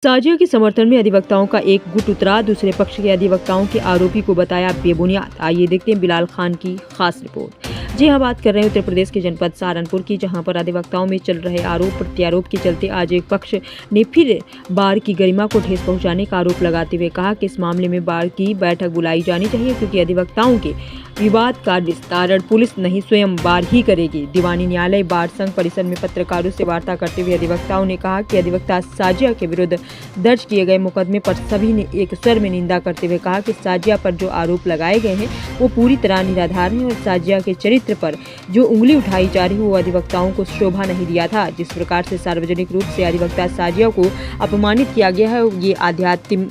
साजिया के समर्थन में अधिवक्ताओं का एक गुट उतरा, दूसरे पक्ष के अधिवक्ताओं के आरोपी को बताया बेबुनियाद। आइए देखते हैं बिलाल खान की खास रिपोर्ट। जी हाँ, बात कर रहे हैं उत्तर प्रदेश के जनपद सहारनपुर की, जहां पर अधिवक्ताओं में चल रहे आरोप प्रत्यारोप के चलते आज एक पक्ष ने फिर बार की गरिमा को ठेस पहुंचाने का आरोप लगाते हुए कहा कि इस मामले में बार की बैठक बुलाई जानी चाहिए, क्योंकि अधिवक्ताओं के विवाद का निस्तारण पुलिस नहीं स्वयं बार ही करेगी। दीवानी न्यायालय बार संघ परिसर में पत्रकारों से वार्ता करते हुए अधिवक्ताओं ने कहा कि अधिवक्ता साजिया के विरुद्ध दर्ज किए गए मुकदमे पर सभी ने एक स्वर में निंदा करते हुए कहा कि साजिया पर जो आरोप लगाए गए हैं वो पूरी तरह निराधार हैं और साजिया के चरित्र पर जो उंगली उठाई जा रही है वो अधिवक्ताओं को शोभा नहीं दिया था। जिस प्रकार से सार्वजनिक रूप से अधिवक्ता साजिया को अपमानित किया गया है ये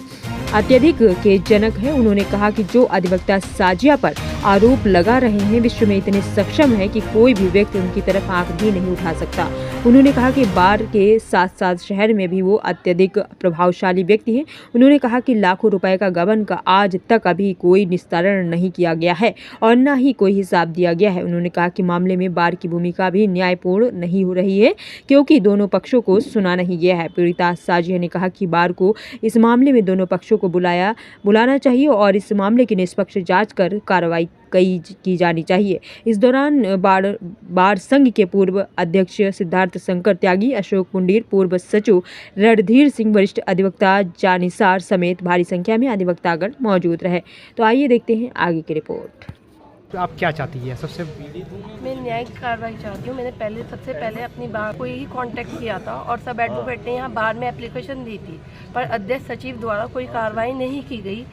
अत्यधिक खेदजनक है। उन्होंने कहा कि जो अधिवक्ता साजिया पर आरोप लगा रहे हैं विश्व में इतने सक्षम है कि कोई भी व्यक्ति उनकी तरफ आंख भी नहीं उठा सकता। उन्होंने कहा कि बार के साथ साथ शहर में भी वो अत्यधिक प्रभावशाली व्यक्ति हैं। उन्होंने कहा कि लाखों रुपए का गबन का आज तक अभी कोई निस्तारण नहीं किया गया है और न ही कोई हिसाब दिया गया है। उन्होंने कहा कि मामले में बार की भूमिका भी न्यायपूर्ण नहीं हो रही है, क्योंकि दोनों पक्षों को सुना नहीं गया है। पीड़िता साजिया ने कहा कि बार को इस मामले में दोनों पक्षों को बुलाना चाहिए और इस मामले की निष्पक्ष जांच कर कार्रवाई की जानी चाहिए। इस दौरान बार संघ के पूर्व अध्यक्ष सिद्धार्थ शंकर त्यागी, अशोक पुंडीर, पूर्व सचिव रणधीर सिंह, वरिष्ठ अधिवक्ता जानिसार समेत भारी संख्या में अधिवक्तागण मौजूद रहे। तो आइए देखते हैं आगे की रिपोर्ट। तो आप क्या चाहती है? सबसे मैं न्यायिक कार्रवाई चाहती हूँ। मैंने सबसे पहले अपनी बार को ही कांटेक्ट किया था और सब एडवोकेट ने यहाँ बार में एप्लीकेशन दी थी, पर अध्यक्ष सचिव द्वारा कोई कार्रवाई नहीं की गई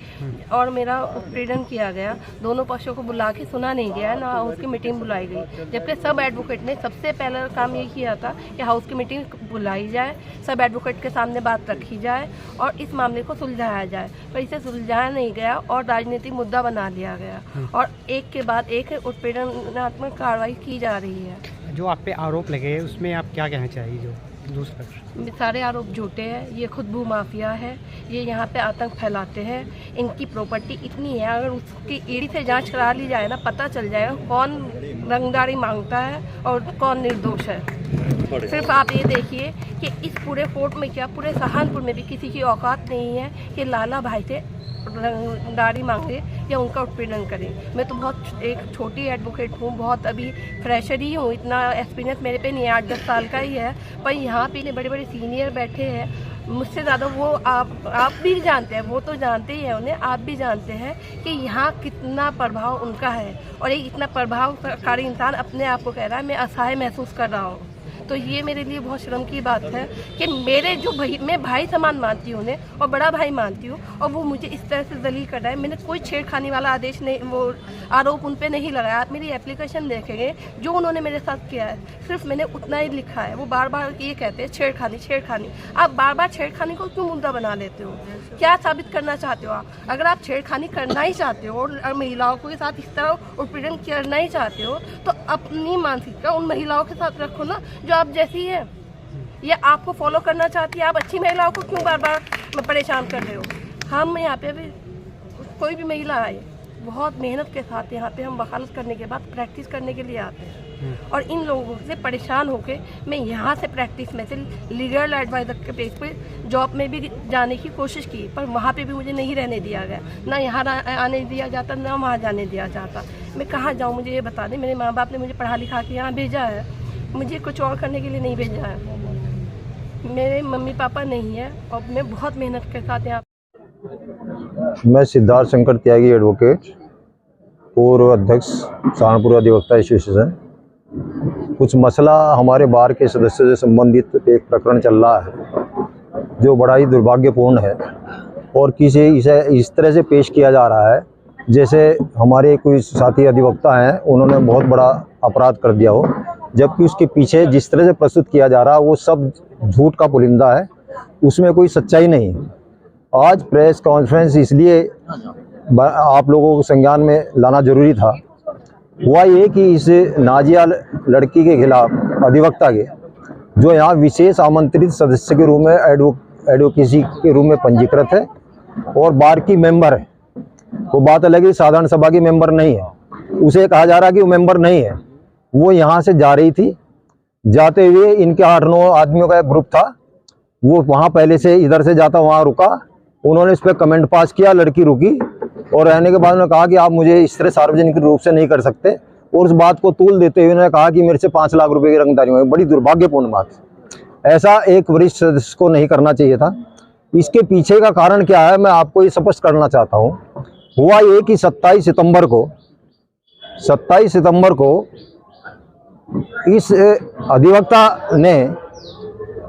और मेरा उत्पीड़न किया गया। दोनों पक्षों को बुला के सुना नहीं गया, ना हाउस की मीटिंग बुलाई गई, जबकि सब एडवोकेट ने सबसे पहला काम ये किया था कि हाउस की मीटिंग बुलाई जाए, सब एडवोकेट के सामने बात रखी जाए और इस मामले को सुलझाया जाए, पर इसे सुलझाया नहीं गया और राजनीतिक मुद्दा बना लिया गया और एक के बाद एक उत्पीड़नात्मक कार्रवाई की जा रही है। जो आप पे आरोप लगे उसमें आप क्या कहना चाहिए? जो दूसरा सारे आरोप झूठे हैं, ये खुद भू माफिया है, ये यहाँ पे आतंक फैलाते हैं। इनकी प्रॉपर्टी इतनी है, अगर उसकी ईडी से जांच करा ली जाए ना, पता चल जाएगा कौन रंगदारी मांगता है और कौन निर्दोष है। सिर्फ आप ये देखिए कि इस पूरे फोर्ट में क्या, पूरे सहारनपुर में भी किसी की औकात नहीं है कि लाला भाई से रंगदारी मांगे या उनका उत्पीड़न करें। मैं तो बहुत एक छोटी एडवोकेट हूँ, बहुत अभी फ्रेशर ही हूँ, इतना एक्सपीरियंस मेरे पे नहीं है, 8-10 साल का ही है, पर यहाँ पे बड़े बड़े सीनियर बैठे हैं मुझसे ज़्यादा। वो आप भी जानते हैं, वो तो जानते ही हैं उन्हें, आप भी जानते हैं कि यहाँ कितना प्रभाव उनका है और एक इतना प्रभावकारी इंसान अपने आप को कह रहा है मैं असहाय महसूस कर रहा हूँ। तो ये मेरे लिए बहुत शर्म की बात है कि मेरे जो मैं भाई समान मानती हूँ उन्हें और बड़ा भाई मानती हूँ और वो मुझे इस तरह से जलील कर रहा है। मैंने कोई छेड़खानी वाला आदेश नहीं, वो आरोप उन पे नहीं लगाया। आप मेरी एप्लीकेशन देखेंगे जो उन्होंने मेरे साथ किया है, सिर्फ मैंने उतना ही लिखा है। वो बार बार ये कहते हैं छेड़खानी। आप बार बार छेड़खानी को क्यों मुद्दा बना लेते हो? क्या साबित करना चाहते हो आप? अगर आप छेड़खानी करना ही चाहते हो और महिलाओं के साथ इस तरह उत्पीड़न करना ही चाहते हो तो अपनी मानसिकता उन महिलाओं के साथ रखो ना जो आप जैसी है, या आपको फॉलो करना चाहती है। आप अच्छी महिलाओं को क्यों बार बार परेशान कर रहे हो? हम यहाँ पे भी कोई भी महिला आए, बहुत मेहनत के साथ यहाँ पे हम वकालत करने के बाद प्रैक्टिस करने के लिए आते हैं और इन लोगों से परेशान होके मैं यहाँ से प्रैक्टिस में से लीगल एडवाइजर के पेज पे जॉब में भी जाने की कोशिश की, पर वहाँ पे भी मुझे नहीं रहने दिया गया, ना यहाँ आने दिया जाता ना वहाँ जाने दिया जाता। मैं कहाँ जाऊँ मुझे ये बता दें। मेरे माँ बाप ने मुझे पढ़ा लिखा के यहाँ भेजा है, मुझे कुछ और करने के लिए नहीं भेजा है। मेरे मम्मी पापा नहीं है और मैं बहुत मेहनत के साथ यहाँ। मैं सिद्धार्थ शंकर त्यागी, एडवोकेट, पूर्व अध्यक्ष सहारनपुर अधिवक्ता एसोसिएशन। कुछ मसला हमारे बार के सदस्यों से संबंधित एक प्रकरण चल रहा है जो बड़ा ही दुर्भाग्यपूर्ण है और इसे इस तरह से पेश किया जा रहा है जैसे हमारे कोई साथी अधिवक्ता हैं उन्होंने बहुत बड़ा अपराध कर दिया हो, जबकि उसके पीछे जिस तरह से प्रस्तुत किया जा रहा है वो सब झूठ का पुलिंदा है, उसमें कोई सच्चाई नहीं है। आज प्रेस कॉन्फ्रेंस इसलिए आप लोगों को संज्ञान में लाना जरूरी था, हुआ ये कि इस नाजिया लड़की के खिलाफ अधिवक्ता के जो यहाँ विशेष आमंत्रित सदस्य के रूप में एडवोकेसी के रूप में पंजीकृत है और बार की मेंबर है, वो बात अलग है, साधारण सभा की मेंबर नहीं है। उसे कहा जा रहा कि वो मेंबर नहीं है। वो यहाँ से जा रही थी, जाते हुए इनके 8-9 आदमियों का एक ग्रुप था वो वहाँ पहले से इधर से जाता वहाँ रुका, उन्होंने इस पर कमेंट पास किया, लड़की रुकी और रहने के बाद उन्होंने कहा कि आप मुझे इस तरह सार्वजनिक रूप से नहीं कर सकते, और उस बात को तूल देते हुए उन्होंने कहा कि मेरे से 5 लाख रुपए की रंगदारी हुई। बड़ी दुर्भाग्यपूर्ण बात, ऐसा एक वरिष्ठ सदस्य को नहीं करना चाहिए था। इसके पीछे का कारण क्या है मैं आपको ये स्पष्ट करना चाहता हूँ। हुआ ये कि 27 सितंबर को इस अधिवक्ता ने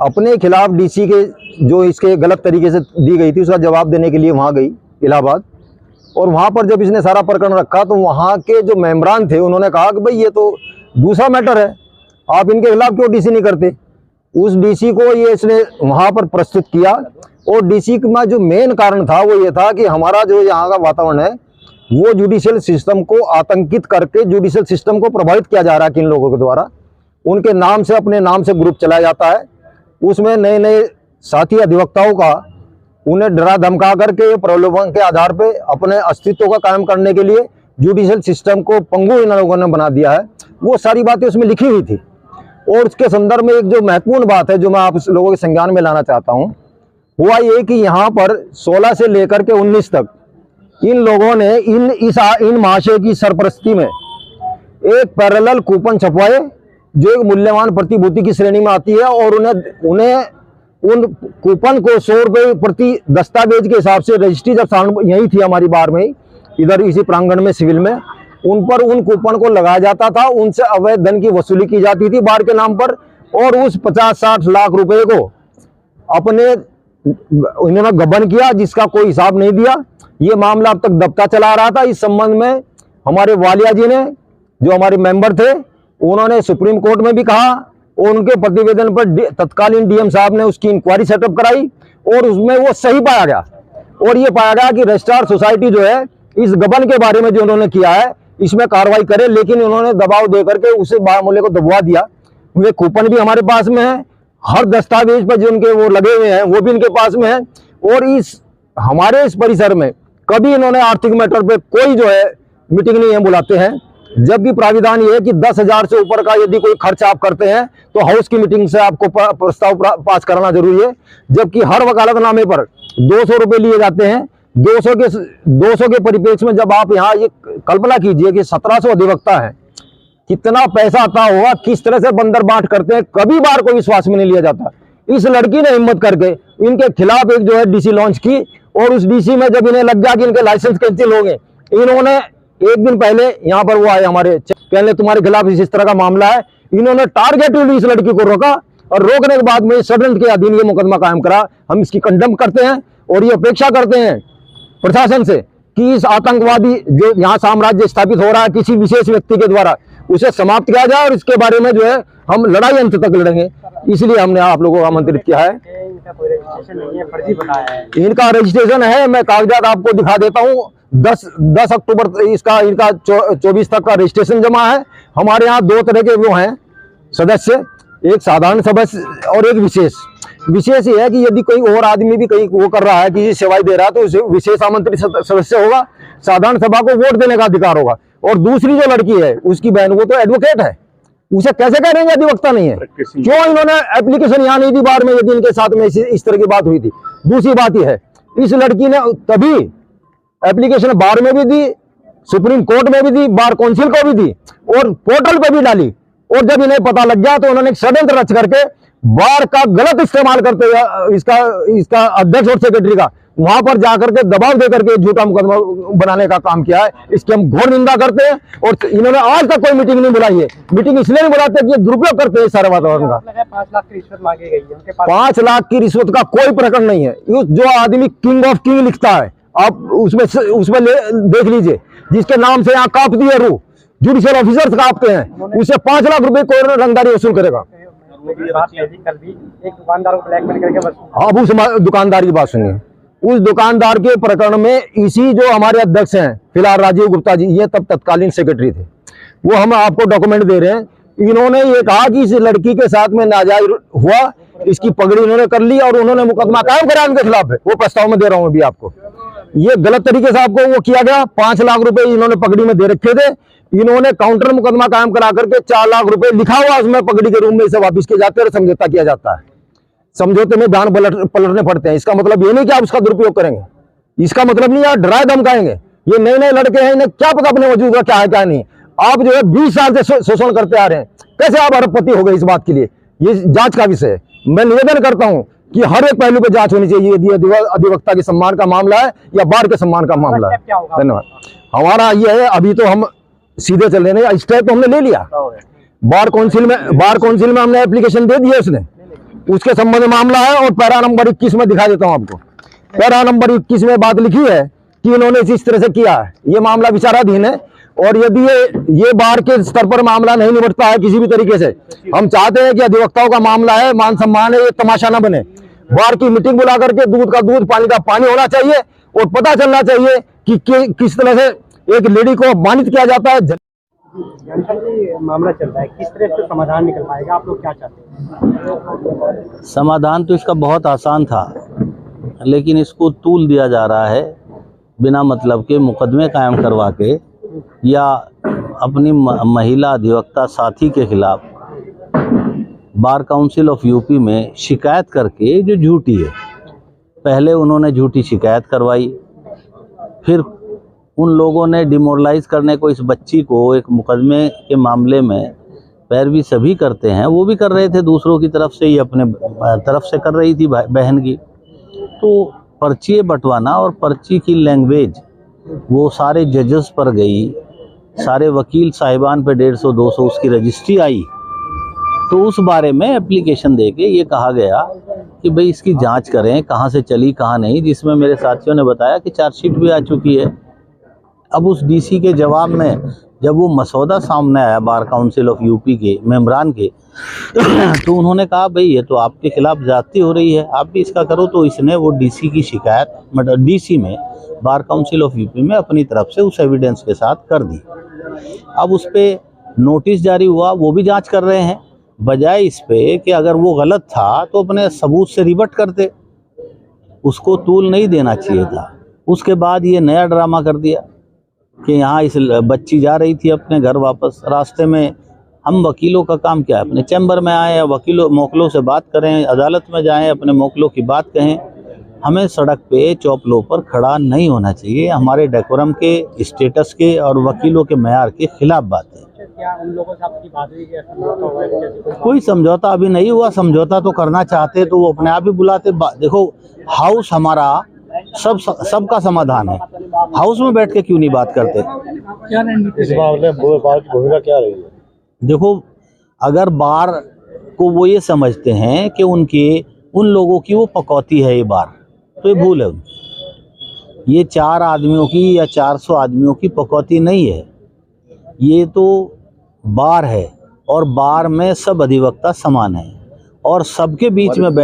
अपने खिलाफ डीसी के जो इसके गलत तरीके से दी गई थी उसका जवाब देने के लिए वहाँ गई इलाहाबाद, और वहाँ पर जब इसने सारा प्रकरण रखा तो वहाँ के जो मेंबरान थे उन्होंने कहा कि भाई ये तो दूसरा मैटर है, आप इनके खिलाफ क्यों डीसी नहीं करते। उस डीसी को ये इसने वहाँ पर प्रस्तुत किया, और डीसी का जो मेन कारण था वो ये था कि हमारा जो यहाँ का वातावरण है वो जुडिशियल सिस्टम को आतंकित करके जुडिशियल सिस्टम को प्रभावित किया जा रहा है किन लोगों के द्वारा। उनके नाम से, अपने नाम से ग्रुप चलाया जाता है, उसमें नए नए साथी अधिवक्ताओं का उन्हें डरा धमका करके प्रलोभन के आधार पे अपने अस्तित्व का कायम करने के लिए जुडिशियल सिस्टम को पंगु इन लोगों ने बना दिया है। वो सारी बातें उसमें लिखी हुई थी, और उसके संदर्भ में एक जो महत्वपूर्ण बात है जो मैं आप लोगों के संज्ञान में लाना चाहता हूँ, हुआ ये कि यहाँ पर 16 से लेकर के 19 तक इन लोगों ने इन महाशय की सरपरस्ती में एक पैरेलल कूपन छपवाए जो एक मूल्यवान प्रतिभूति की श्रेणी में आती है, और उन्हें उन कूपन को 100 रुपये प्रति दस्तावेज के हिसाब से रजिस्ट्री जब यही थी हमारी बार में, इधर इसी प्रांगण में सिविल में, उन पर उन कूपन को लगाया जाता था, उनसे अवैध धन की वसूली की जाती थी बार के नाम पर, और उस 50-60 लाख रुपए को अपने इन्होंने गबन किया जिसका कोई हिसाब नहीं दिया। ये मामला अब तक दबता चला रहा था। इस संबंध में हमारे वालिया जी ने, जो हमारे मेंबर थे, उन्होंने सुप्रीम कोर्ट में भी कहा, और उनके प्रतिवेदन पर तत्कालीन डीएम साहब ने उसकी इंक्वायरी सेटअप कराई, और उसमें वो सही पाया गया, और ये पाया गया कि रजिस्ट्रार सोसाइटी जो है इस गबन के बारे में जो उन्होंने किया है इसमें कार्रवाई करे, लेकिन उन्होंने दबाव दे करके उसे मामले को दबवा दिया। वे कूपन भी हमारे पास में है, हर दस्तावेज पर जो उनके वो लगे हुए हैं वो भी इनके पास में है, और हमारे इस परिसर में कभी इन्होंने आर्थिक मैटर पे कोई जो है मीटिंग नहीं है बुलाते हैं, जबकि प्राविधान ये है कि 10,000 से ऊपर का यदि कोई खर्च आप करते हैं तो हाउस की मीटिंग से आपको प्रस्ताव पास कराना जरूरी है, जबकि हर वकालतनामे पर 200 रुपये लिए जाते हैं। 200 के परिप्रेक्ष्य में जब आप यहाँ ये कल्पना कीजिए कि 1700 अधिवक्ता है, कितना पैसा आता होगा, किस तरह से बंदर बांट करते हैं, कभी बार कोई विश्वास में नहीं लिया जाता। इस लड़की ने हिम्मत करके इनके खिलाफ एक जो है डीसी लॉन्च की, और उस डीसी में जब इन्हें लग गया कि इनके लाइसेंस कैंसिल हो गए, इन्होंने एक दिन पहले यहाँ पर वो आए हमारे, कहने तुम्हारे खिलाफ इस तरह का मामला है, इन्होंने टारगेटिवली इस लड़की को रोका, और रोकने के बाद में षड्यंत्र के अधीन ये मुकदमा कायम करा। हम इसकी कंडेम करते हैं, और ये अपेक्षा करते हैं प्रशासन से कि इस आतंकवादी जो यहाँ साम्राज्य स्थापित हो रहा है किसी विशेष व्यक्ति के द्वारा, उसे समाप्त किया जाए, और इसके बारे में जो है हम लड़ाई अंत तक लड़ेंगे। इसलिए हमने आप लोगों को आमंत्रित किया है। इनका कोई रजिस्ट्रेशन नहीं है, फर्जी बनाया है। इनका रजिस्ट्रेशन है, मैं कागजात आपको दिखा देता हूँ। 10 अक्टूबर इनका 24 तक का रजिस्ट्रेशन जमा है। हमारे यहाँ 2 तरह के वो हैं सदस्य, एक साधारण सदस्य और एक विशेष। विशेष ये है कि यदि कोई और आदमी भी कहीं वो कर रहा है, किसी सेवाएं दे रहा है, तो उसे विशेष आमंत्रित सदस्य होगा, साधारण सभा को वोट देने का अधिकार होगा। और दूसरी जो लड़की है उसकी बहन, वो तो एडवोकेट है, उसे कैसे कह रहे हैं अधिवक्ता नहीं है? क्यों इन्होंने एप्लीकेशन यहाँ नहीं दी बार में, यदि इनके साथ में इस तरह की बात हुई थी? दूसरी बात यह है, इस लड़की ने तभी एप्लीकेशन बार में भी दी, सुप्रीम कोर्ट में भी दी, बार काउंसिल को भी दी, और पोर्टल पे भी डाली। और जब इन्हें पता लग गया तो उन्होंने षड्यंत्र रच करके बार का गलत इस्तेमाल करते हुए इसका अध्यक्ष और सेक्रेटरी का वहां पर जाकर के दबाव देकर के झूठा मुकदमा बनाने का काम किया है। इसकी हम घोर निंदा करते हैं, और इन्होंने आज तक कोई मीटिंग नहीं बुलाई है। मीटिंग इसलिए नहीं बुलाते कि ये दुरुपयोग करते हैं सारे वातावरण का। 5 लाख की रिश्वत मांगी गई है उनके पास। 5 लाख की रिश्वत का कोई प्रकरण नहीं है। जो आदमी किंग ऑफ किंग लिखता है, आप उसमें देख लीजिए, जिसके नाम से यहाँ कांपती है रूह, जुडिशियल ऑफिसर्स कांपते हैं, उसे 5 लाख रुपए कोई रंगदारी वसूल करेगा। एक दुकानदार को ब्लैकमेल करके अब उस दुकानदार की बात सुनिए। उस दुकानदार के प्रकरण में इसी जो हमारे अध्यक्ष हैं फिलहाल राजीव गुप्ता जी, ये तब तत्कालीन सेक्रेटरी थे, वो हम आपको डॉक्यूमेंट दे रहे हैं। इन्होंने ये कहा कि इस लड़की के साथ में नाजायज हुआ, इसकी पगड़ी इन्होंने कर ली और उन्होंने मुकदमा कायम करा इनके खिलाफ है। वो प्रस्ताव में दे रहा हूं अभी आपको। ये गलत तरीके से आपको वो किया गया। 5 लाख रुपए इन्होंने पगड़ी में दे रखे थे, इन्होंने काउंटर मुकदमा कायम करा करके 4 लाख रुपए लिखा हुआ उसमें पगड़ी के रूप में इसे वापिस किए जाते हैं और समझौता किया जाता है। समझौते में बयान पलटने पड़ते हैं। इसका मतलब ये नहीं कि आप उसका दुरुपयोग करेंगे, इसका मतलब नहीं आप डराए धमकाएंगे। ये नए नए लड़के हैं, इन्हें क्या पता अपने वजूद का क्या है क्या नहीं। आप जो है 20 साल से शोषण करते आ रहे हैं, कैसे आप अरबपति हो गए इस बात के लिए? ये जांच का विषय है। मैं निवेदन करता हूं कि हर एक पहलू पे जांच होनी चाहिए। यदि अधिवक्ता के सम्मान का मामला है या बार के सम्मान का मामला है। धन्यवाद। हमारा ये है, अभी तो हम सीधे चल रहे हैं, स्टेप तो हमने ले लिया। बार काउंसिल में हमने एप्लीकेशन दे दी है, उसने उसके संबंध में मामला है। और पैरा नंबर 21 में दिखा देता हूं आपको। पैरा नंबर 21 में बात लिखी है कि इन्होंने इस तरह से किया है। ये मामला विचाराधीन है। और यदि ये बार के स्तर पर मामला नहीं निपटता है किसी भी तरीके से, हम चाहते हैं कि अधिवक्ताओं का मामला है, मान सम्मान है, ये तमाशा ना बने। बार की मीटिंग बुला करके दूध का दूध पानी का पानी होना चाहिए और पता चलना चाहिए कि किस तरह से एक लेडी को अपमानित किया जाता है। मामला चल रहा है, किस तरह से समाधान निकल पाएगा? आप लोग क्या चाहते हैं? समाधान तो इसका बहुत आसान था, लेकिन इसको तूल दिया जा रहा है बिना मतलब के मुकदमे कायम करवा के या अपनी महिला अधिवक्ता साथी के खिलाफ बार काउंसिल ऑफ यूपी में शिकायत करके, जो झूठी है। पहले उन्होंने झूठी शिकायत करवाई, फिर उन लोगों ने डिमोरलाइज करने को इस बच्ची को एक मुकदमे के मामले में पैरवी सभी करते हैं, वो भी कर रहे थे दूसरों की तरफ से, ये अपने तरफ से कर रही थी बहन की। तो पर्ची बंटवाना और पर्ची की लैंग्वेज वो सारे जजेस पर गई, सारे वकील साहिबान पे 150-200 उसकी रजिस्ट्री आई। तो उस बारे में एप्लीकेशन देके ये कहा गया कि भाई इसकी जांच करें, कहाँ से चली कहाँ नहीं, जिसमें मेरे साथियों ने बताया कि चार्जशीट भी आ चुकी है। अब उस डीसी के जवाब में जब वो मसौदा सामने आया बार काउंसिल ऑफ यूपी के मेंबरान के, तो उन्होंने कहा भाई ये तो आपके खिलाफ ज्यादती हो रही है, आप भी इसका करो। तो इसने वो डीसी की शिकायत मतलब डीसी में बार काउंसिल ऑफ यूपी में अपनी तरफ से उस एविडेंस के साथ कर दी। अब उस पर नोटिस जारी हुआ, वो भी जांच कर रहे हैं। बजाय इस पे कि अगर वो गलत था तो अपने सबूत से रिबट करते, उसको तूल नहीं देना चाहिए था। उसके बाद ये नया ड्रामा कर दिया कि यहाँ इस बच्ची जा रही थी अपने घर वापस, रास्ते में हम वकीलों का काम क्या है, अपने चैम्बर में आए, वकीलों मोकलों से बात करें, अदालत में जाएं, अपने मोकलों की बात कहें। हमें सड़क पे चौपलों पर खड़ा नहीं होना चाहिए। हमारे डेकोरम के, स्टेटस के और वकीलों के मेयार के खिलाफ बात है। क्या उन लोगों से आपकी बात हुई कि समझौता हुआ है? कोई समझौता अभी नहीं हुआ। समझौता तो करना चाहते तो वो अपने आप ही बुलाते। देखो, हाउस हमारा सबका समाधान है, हाउस में बैठ के क्यों नहीं बात करते? इस मामले में बार की भूमिका क्या रही है? देखो, अगर बार को वो ये समझते हैं कि उन लोगों की वो पकौती है ये बार, तो ये भूल है। ये 4 आदमियों की या 400 आदमियों की पकौती नहीं है, ये तो बार है। और बार में सब अधिवक्ता समान है और सबके बीच में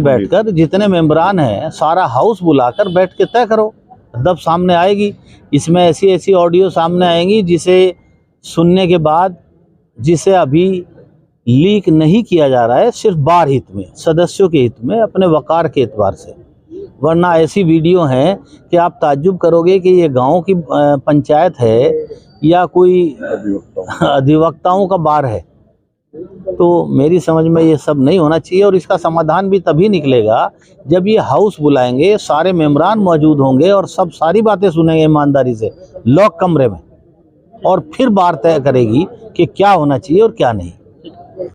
बैठकर जितने मेंबरान हैं सारा हाउस बुलाकर बैठ के तय करो। तब सामने आएगी, इसमें ऐसी ऑडियो सामने आएंगी जिसे सुनने के बाद, जिसे अभी लीक नहीं किया जा रहा है, सिर्फ बार हित में, सदस्यों के हित में, अपने वकार के एतबार से। वरना ऐसी वीडियो हैं कि आप ताज्जुब करोगे कि ये गांव की पंचायत है या कोई अधिवक्ताओं का बार है। तो मेरी समझ में ये सब नहीं होना चाहिए। और इसका समाधान भी तभी निकलेगा जब ये हाउस बुलाएंगे, सारे मेंबरान मौजूद होंगे और सब सारी बातें सुनेंगे ईमानदारी से लॉक कमरे में, और फिर बार तय करेगी कि क्या होना चाहिए और क्या नहीं।